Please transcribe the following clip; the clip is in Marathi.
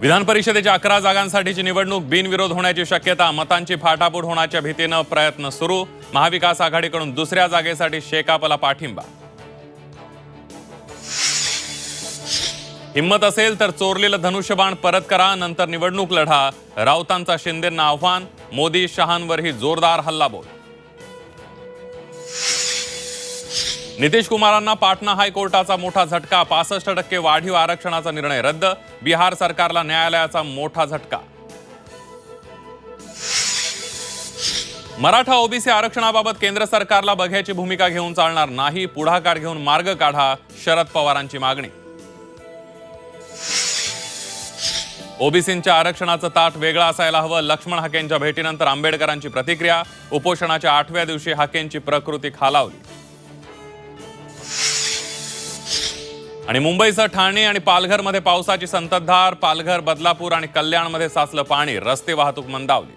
विधान परिषदेच्या 11 जागांसाठीची निवडणूक बिनविरोध होण्याची शक्यता, मतांची फाटाफूट होण्याच्या भीतीने प्रयत्न सुरू। महाविकास आघाडीकडून दुसऱ्या जागेसाठी शेकापला पाठिंबा। हिम्मत असेल तर चोरलेलं धनुष्यबाण परत करा, नंतर निवडणूक लढा। राऊतांचा शिंदेंना आव्हान, मोदी शहांवरही जोरदार हल्लाबोल। नितीश कुमारांना पाटणा हायकोर्टाचा मोठा झटका, 65% वाढीव आरक्षणाचा निर्णय रद्द। बिहार सरकारला न्यायालयाचा मोठा झटका। मराठा ओबीसी आरक्षणाबाबत केंद्र सरकारला बघ्याची भूमिका घेऊन चालणार नाही, पुढाकार घेऊन मार्ग काढा, शरद पवारांची मागणी। ओबीसींच्या आरक्षणाचं ताट वेगळं असायला हवं, लक्ष्मण हाकेंच्या भेटीनंतर आंबेडकरांची प्रतिक्रिया। उपोषणाच्या 8व्या दिवशी हाकेंची प्रकृती खालावली। आणि मुंबईसह ठाणे आणि पालघरमध्ये पावसाची संततधार, पालघर, बदलापूर आणि कल्याणमध्ये साचलं पाणी, रस्ते वाहतूक मंदावली।